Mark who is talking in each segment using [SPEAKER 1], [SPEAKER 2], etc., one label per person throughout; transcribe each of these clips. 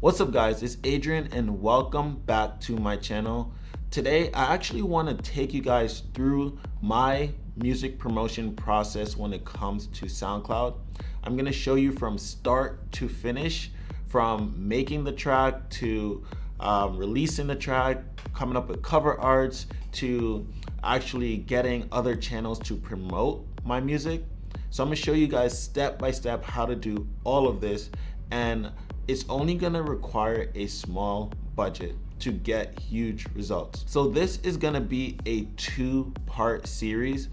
[SPEAKER 1] What's up guys, it's Adrian and welcome back to my channel. Today I actually want to take you guys through my music promotion process when it comes to SoundCloud. I'm going to show you from start to finish, from making the track to releasing the track, coming up with cover arts, to actually getting other channels to promote my music. So I'm going to show you guys step by step how to do all of this, and it's only gonna require a small budget to get huge results. So this is gonna be a two-part series.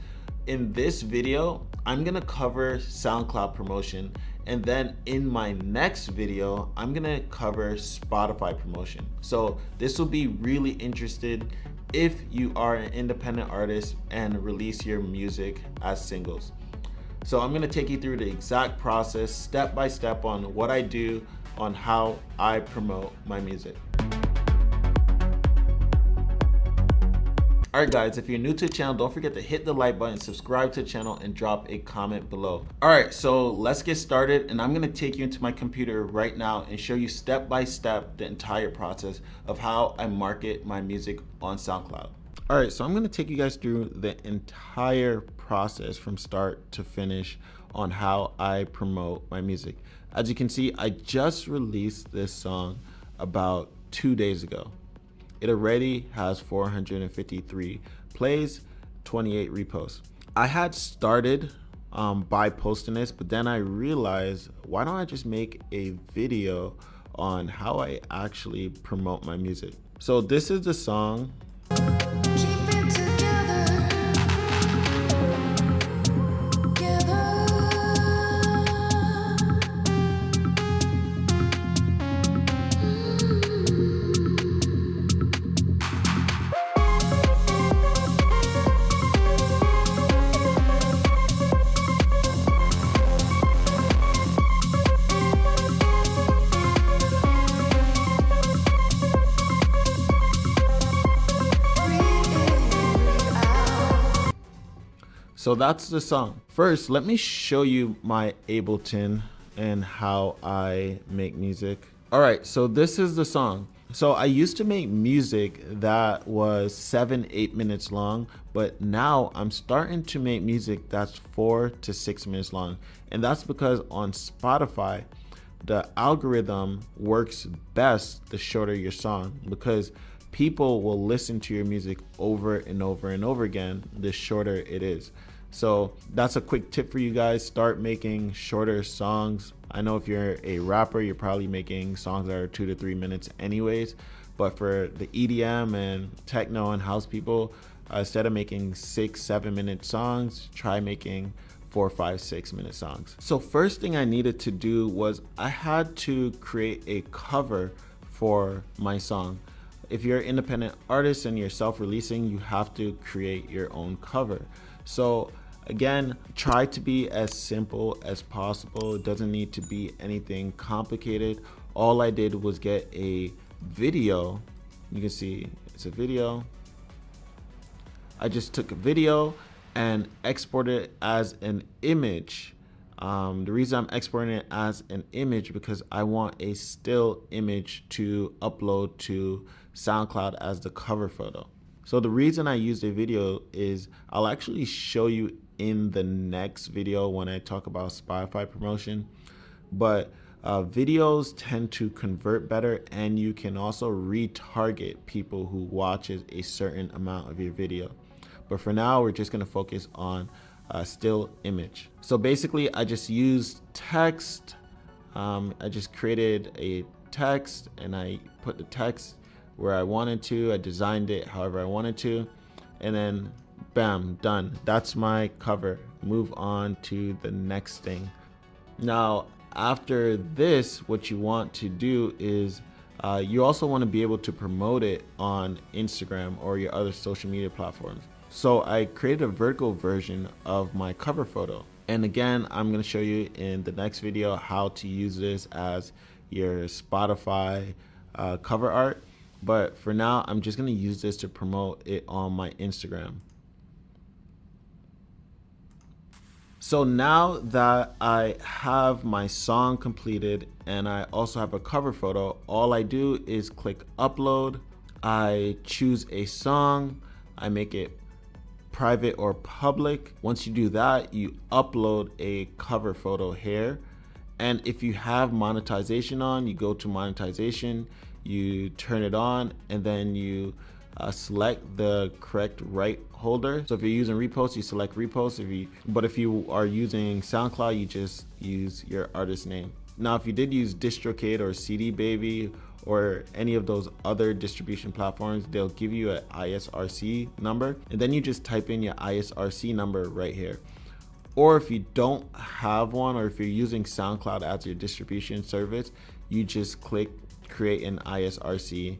[SPEAKER 1] In this video, I'm gonna cover SoundCloud promotion, and then in my next video, I'm gonna cover Spotify promotion. So this will be really interesting if you are an independent artist and release your music as singles. So I'm gonna take you through the exact process, step by step, on what I do, on how I promote my music. Alright guys, if you're new to the channel, don't forget to hit the like button, subscribe to the channel, and drop a comment below. Alright, so let's get started, and I'm gonna take you into my computer right now and show you step by step the entire process of how I market my music on SoundCloud. Alright, so I'm gonna take you guys through the entire process from start to finish on how I promote my music. As you can see, I just released this song about 2 days ago. It already has 453 plays, 28 reposts. I had started by posting this, but then I realized, why don't I just make a video on how I actually promote my music? So this is the song. So that's the song. First, let me show you my Ableton and how I make music. All right, so this is the song. So I used to make music that was 7-8 minutes long, but now I'm starting to make music that's 4 to 6 minutes long. And that's because on Spotify, the algorithm works best the shorter your song, because people will listen to your music over and over and over again the shorter it is. So that's a quick tip for you guys. Start making shorter songs. I know if you're a rapper, you're probably making songs that are 2 to 3 minutes anyways. But for the EDM and techno and house people, instead of making 6-7 minute songs, try making 4, 5, 6 minute songs. So first thing I needed to do was I had to create a cover for my song. If you're an independent artist and you're self-releasing, you have to create your own cover. So again, try to be as simple as possible. It doesn't need to be anything complicated. All I did was get a video. You can see it's a video. I just took a video and exported it as an image. The reason I'm exporting it as an image because I want a still image to upload to SoundCloud as the cover photo. So the reason I used a video is I'll actually show you in the next video when I talk about Spotify promotion, but videos tend to convert better, and you can also retarget people who watches a certain amount of your video. But for now, we're just gonna focus on still image. So basically I just used text. I just created a text and I put the text where I wanted to. I designed it however I wanted to, and then bam, done. That's my cover. Move on to the next thing. Now after this, what you want to do is you also want to be able to promote it on Instagram or your other social media platforms. So I created a vertical version of my cover photo, and again I'm going to show you in the next video how to use this as your Spotify cover art. But for now, I'm just going to use this to promote it on my Instagram. So now that I have my song completed and I also have a cover photo, all I do is click upload. I choose a song, I make it private or public. Once you do that, you upload a cover photo here. And if you have monetization on, you go to monetization, you turn it on, and then you select the correct right holder. So if you're using Repost, you select Repost. But if you are using SoundCloud, you just use your artist name. Now, if you did use DistroKid or CD Baby or any of those other distribution platforms, they'll give you an ISRC number, and then you just type in your ISRC number right here. Or if you don't have one, or if you're using SoundCloud as your distribution service, you just click create an ISRC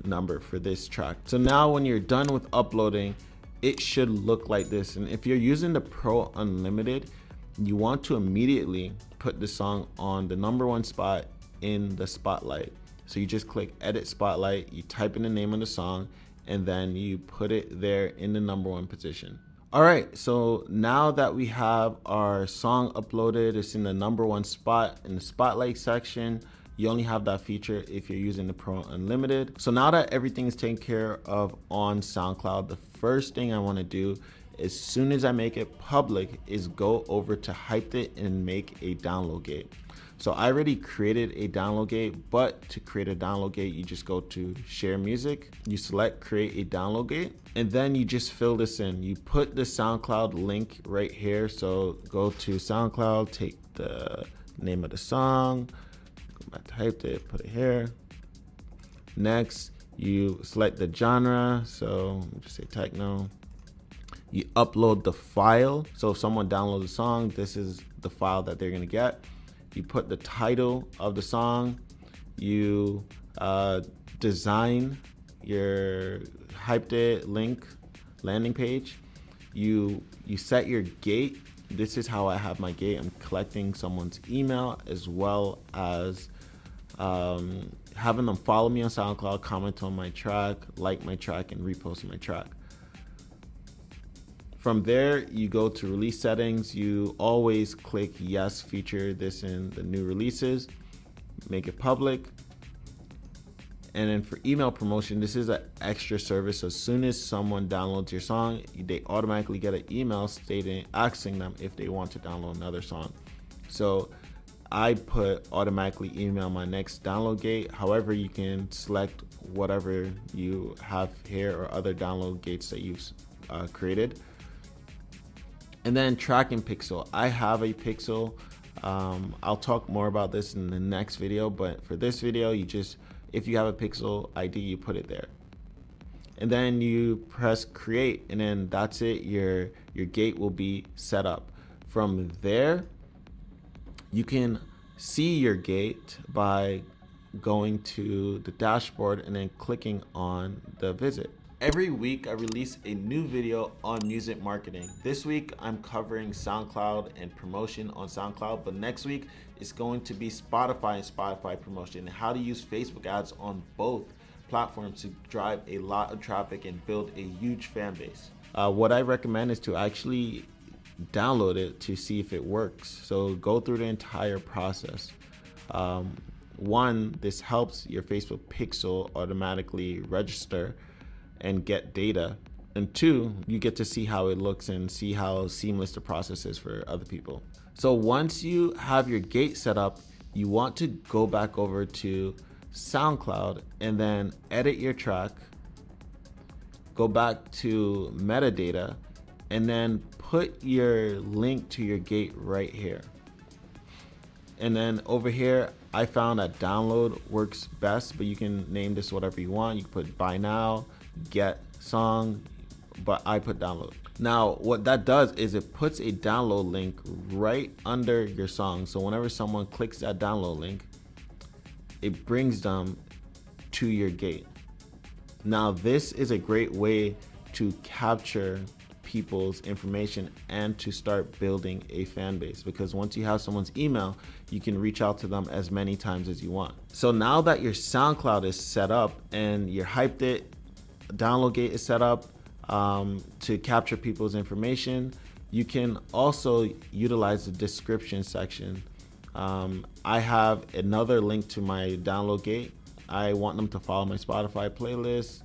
[SPEAKER 1] number for this track. So now when you're done with uploading, it should look like this. And if you're using the Pro Unlimited, you want to immediately put the song on the #1 spot in the spotlight. So you just click edit spotlight, you type in the name of the song, and then you put it there in the #1 position. All right, so now that we have our song uploaded, it's in the #1 spot in the spotlight section. You only have that feature if you're using the Pro Unlimited. So now that everything is taken care of on SoundCloud, the first thing I want to do as soon as I make it public is go over to Hypeddit and make a download gate. So I already created a download gate, but to create a download gate, you just go to share music, you select create a download gate, and then you just fill this in. You put the SoundCloud link right here. So go to SoundCloud, take the name of the song, go back to Hypeddit, put it here. Next, you select the genre. So let me just say techno. You upload the file. So if someone downloads a song, this is the file that they're gonna get. You put the title of the song. You design your Hypeddit link landing page. You set your gate. This is how I have my gate. I'm collecting someone's email as well as having them follow me on SoundCloud, comment on my track, like my track, and repost my track. From there, you go to release settings. You always click yes, feature this in the new releases, make it public. And then for email promotion, this is an extra service. So as soon as someone downloads your song, they automatically get an email asking them if they want to download another song. So I put automatically email my next download gate. However, you can select whatever you have here or other download gates that you've created. And then tracking pixel. I have a pixel. I'll talk more about this in the next video, but for this video, if you have a pixel ID, you put it there. And then you press create, and then that's it. Your gate will be set up. From there, you can see your gate by going to the dashboard and then clicking on the visit. Every week I release a new video on music marketing. This week I'm covering SoundCloud and promotion on SoundCloud, but next week it's going to be Spotify and Spotify promotion and how to use Facebook ads on both platforms to drive a lot of traffic and build a huge fan base. What I recommend is to actually download it to see if it works. So go through the entire process. One, this helps your Facebook pixel automatically register and get data, and two, you get to see how it looks and see how seamless the process is for other people. So once you have your gate set up, you want to go back over to SoundCloud and then edit your track, go back to metadata, and then put your link to your gate right here. And then over here, I found that download works best, but you can name this whatever you want. You can put buy now, get song, but I put download. Now what that does is it puts a download link right under your song. So whenever someone clicks that download link, it brings them to your gate. Now this is a great way to capture people's information and to start building a fan base, because once you have someone's email, you can reach out to them as many times as you want. So now that your SoundCloud is set up and your Hypeddit download gate is set up to capture people's information, You can also utilize the description section. I have another link to my download gate. I want them to follow my Spotify playlist,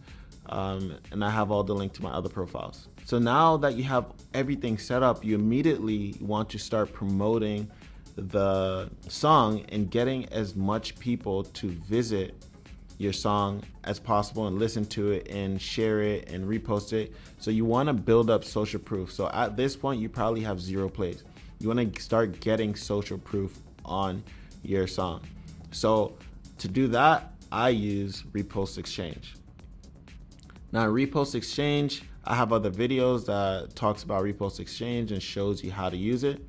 [SPEAKER 1] and I have all the link to my other profiles. So now that you have everything set up, you immediately want to start promoting the song and getting as much people to visit your song as possible and listen to it and share it and repost it. So you want to build up social proof. So at this point, you probably have 0 plays. You want to start getting social proof on your song. So to do that, I use Repost Exchange. Now, Repost Exchange, I have other videos that talks about Repost Exchange and shows you how to use it.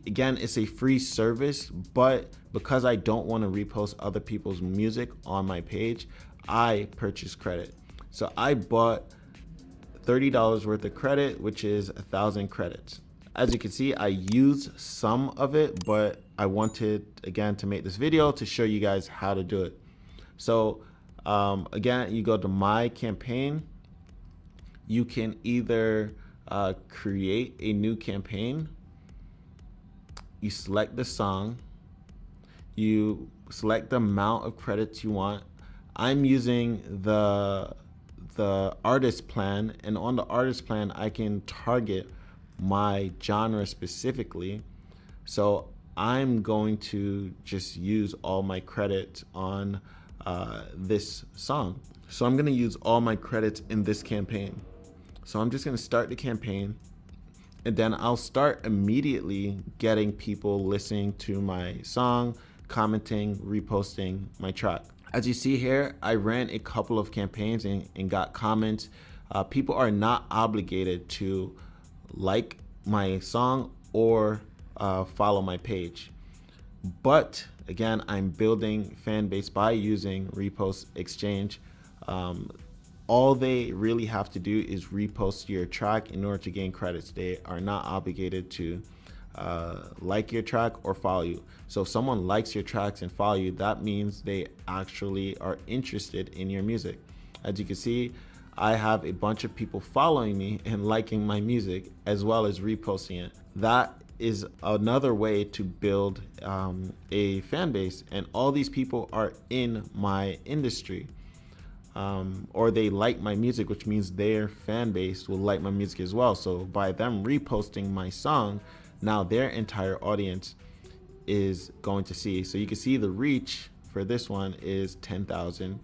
[SPEAKER 1] Again, it's a free service, but because I don't want to repost other people's music on my page, I purchase credit. So I bought $30 worth of credit, which is 1,000 credits. As you can see, I used some of it, but I wanted, again, to make this video to show you guys how to do it. So again, you go to My Campaign. You can either create a new campaign. You select the song. You select the amount of credits you want. I'm using the artist plan, and on the artist plan, I can target my genre specifically. So I'm going to just use all my credits on this song. So I'm gonna use all my credits in this campaign. So I'm just gonna start the campaign, and then I'll start immediately getting people listening to my song, commenting, reposting my track. As you see here, I ran a couple of campaigns and got comments. People are not obligated to like my song or follow my page. But again, I'm building fan base by using Repost Exchange. All they really have to do is repost your track in order to gain credits. They are not obligated to like your track or follow you. So if someone likes your tracks and follow you, that means they actually are interested in your music. As you can see, I have a bunch of people following me and liking my music as well as reposting it. That is another way to build a fan base, and all these people are in my industry. Or they like my music, which means their fan base will like my music as well. So by them reposting my song, now their entire audience is going to see. So you can see the reach for this one is 10,000.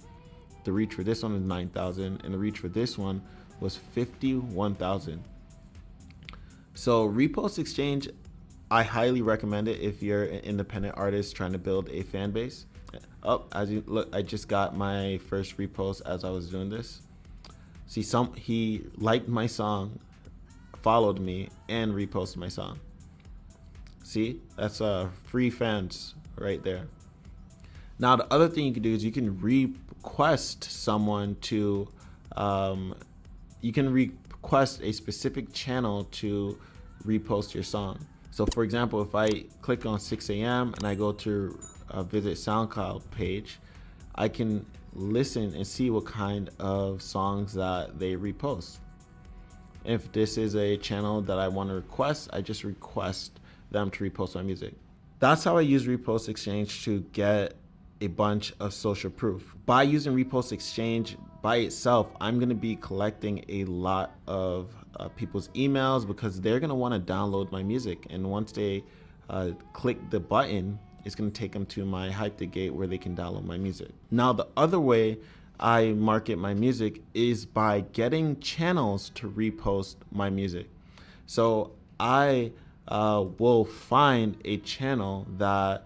[SPEAKER 1] The reach for this one is 9,000, and the reach for this one was 51,000. So Repost Exchange, I highly recommend it if you're an independent artist trying to build a fan base. Oh, as you look, I just got my first repost as I was doing this. See, he liked my song, followed me, and reposted my song. See, that's free fans right there. Now, the other thing you can do is you can request someone to, you can request a specific channel to repost your song. So for example, if I click on 6 a.m. and I go to visit SoundCloud page, I can listen and see what kind of songs that they repost. If this is a channel that I want to request, I just request them to repost my music. That's how I use Repost Exchange to get a bunch of social proof. By using Repost Exchange by itself, I'm going to be collecting a lot of people's emails because they're going to want to download my music. And once they click the button, it's going to take them to my Hypeddit gate where they can download my music. Now, the other way I market my music is by getting channels to repost my music. So I will find a channel that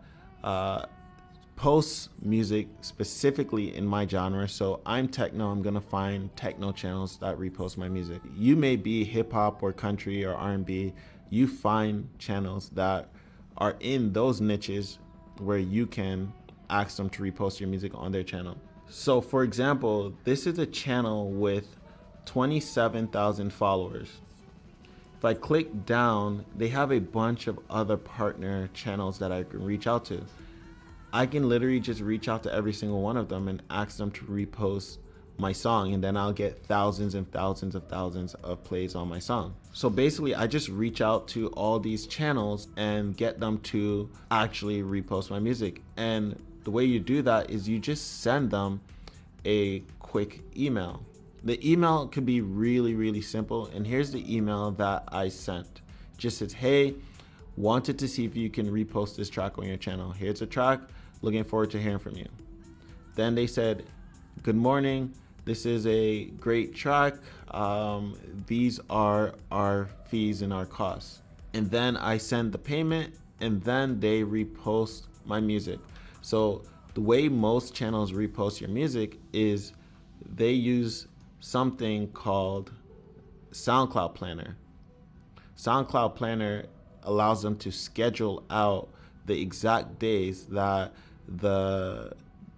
[SPEAKER 1] posts music specifically in my genre. So I'm techno, I'm gonna find techno channels that repost my music. You may be hip hop or country or R&B. You find channels that are in those niches where you can ask them to repost your music on their channel. So for example, this is a channel with 27,000 followers. If I click down, they have a bunch of other partner channels that I can reach out to. I can literally just reach out to every single one of them and ask them to repost my song, and then I'll get thousands and thousands of plays on my song. So basically I just reach out to all these channels and get them to actually repost my music. And the way you do that is you just send them a quick email. The email could be really simple, and here's the email that I sent. Just says, hey, wanted to see if you can repost this track on your channel. Here's a track, looking forward to hearing from you. Then they said, good morning, this is a great track. These are our fees and our costs. And then I send the payment, and then they repost my music. So the way most channels repost your music is they use something called SoundCloud Planner. SoundCloud Planner allows them to schedule out the exact days that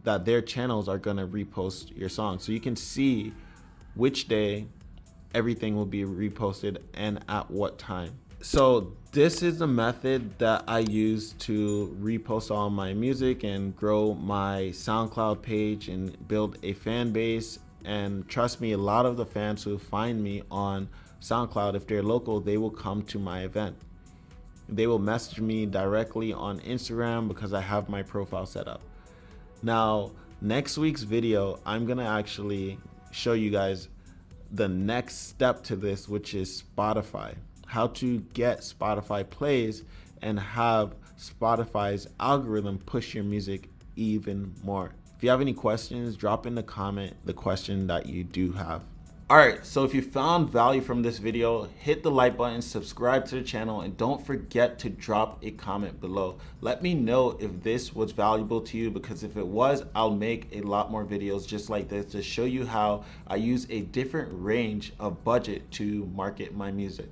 [SPEAKER 1] their channels are going to repost your song. So you can see which day everything will be reposted and at what time. So this is the method that I use to repost all my music and grow my SoundCloud page and build a fan base. And trust me, a lot of the fans who find me on SoundCloud, if they're local, they will come to my event. They will message me directly on Instagram because I have my profile set up. Now, next week's video, I'm gonna actually show you guys the next step to this, which is Spotify. How to get Spotify plays and have Spotify's algorithm push your music even more. If you have any questions, drop in the comment the question that you do have. All right, so if you found value from this video, hit the like button, subscribe to the channel, and don't forget to drop a comment below. Let me know if this was valuable to you, because if it was, I'll make a lot more videos just like this to show you how I use a different range of budget to market my music.